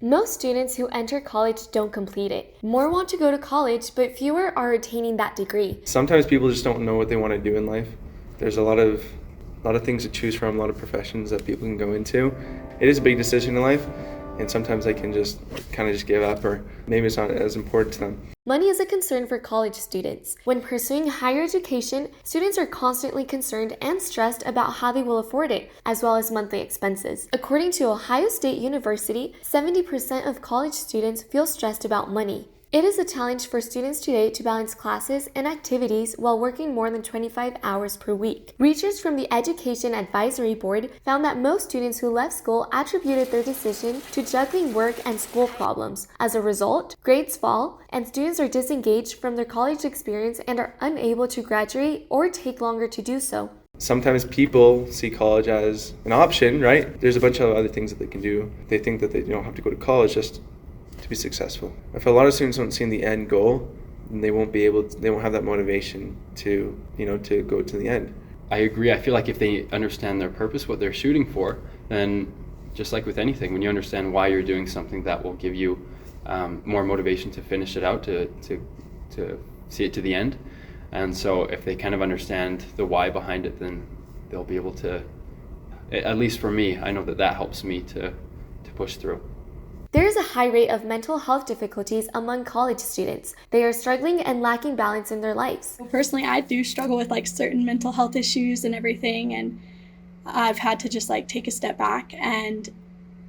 Most students who enter college don't complete it. More want to go to college, but fewer are attaining that degree. Sometimes people just don't know what they want to do in life. There's a lot of things to choose from, a lot of professions that people can go into. It is a big decision in life, and sometimes they can just kind of give up, or maybe it's not as important to them. Money is a concern for college students. When pursuing higher education, students are constantly concerned and stressed about how they will afford it, as well as monthly expenses. According to Ohio State University, 70% of college students feel stressed about money. It is a challenge for students today to balance classes and activities while working more than 25 hours per week. Research from the Education Advisory Board found that most students who left school attributed their decision to juggling work and school problems. As a result, grades fall, and students are disengaged from their college experience and are unable to graduate or take longer to do so. Sometimes people see college as an option, right? There's a bunch of other things that they can do. They think that they don't have to go to college just to be successful. If a lot of students don't see the end goal, then they won't have that motivation to go to the end. I agree. I feel like if they understand their purpose, what they're shooting for, then just like with anything, when you understand why you're doing something, that will give you more motivation to finish it out, to see it to the end. And so if they kind of understand the why behind it, then they'll be able to, at least for me, I know that helps me to push through. There is a high rate of mental health difficulties among college students. They are struggling and lacking balance in their lives. Personally, I do struggle with certain mental health issues and everything, and I've had to just take a step back, and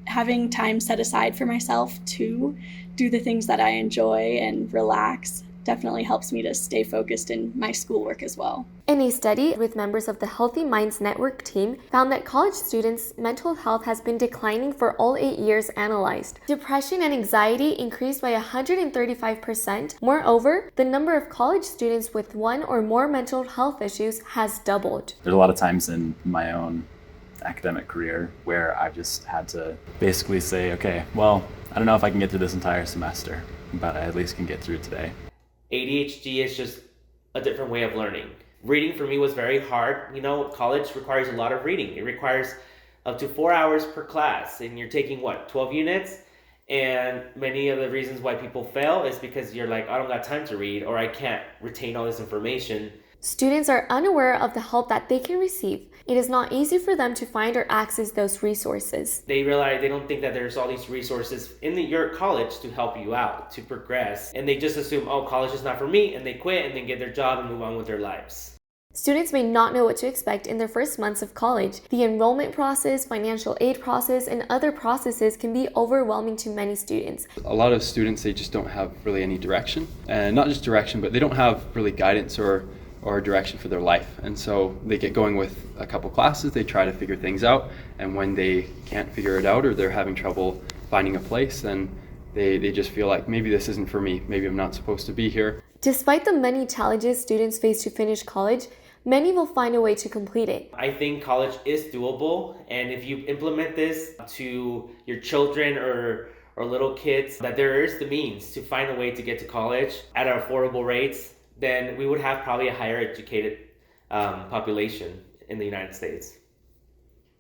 having time set aside for myself to do the things that I enjoy and relax definitely helps me to stay focused in my schoolwork as well. In a study with members of the Healthy Minds Network team found that college students' mental health has been declining for all 8 years analyzed. Depression and anxiety increased by 135%. Moreover, the number of college students with one or more mental health issues has doubled. There's a lot of times in my own academic career where I've just had to basically say, okay, well, I don't know if I can get through this entire semester, but I at least can get through today. ADHD is just a different way of learning. Reading for me was very hard. College requires a lot of reading. It requires up to 4 hours per class, and you're taking 12 units? And many of the reasons why people fail is because you're like, I don't got time to read, or I can't retain all this information. Students are unaware of the help that they can receive. It is not easy for them to find or access those resources. They realize they don't think that there's all these resources in your college to help you out, to progress. And they just assume, college is not for me, and they quit and then get their job and move on with their lives. Students may not know what to expect in their first months of college. The enrollment process, financial aid process, and other processes can be overwhelming to many students. A lot of students, they just don't have really any direction. And not just direction, but they don't have really guidance or direction for their life. And so they get going with a couple classes, they try to figure things out, and when they can't figure it out or they're having trouble finding a place, then they just feel like maybe this isn't for me, maybe I'm not supposed to be here. Despite the many challenges students face to finish college, many will find a way to complete it. I think college is doable, and if you implement this to your children or little kids, that there is the means to find a way to get to college at affordable rates, then we would have probably a higher educated population in the United States.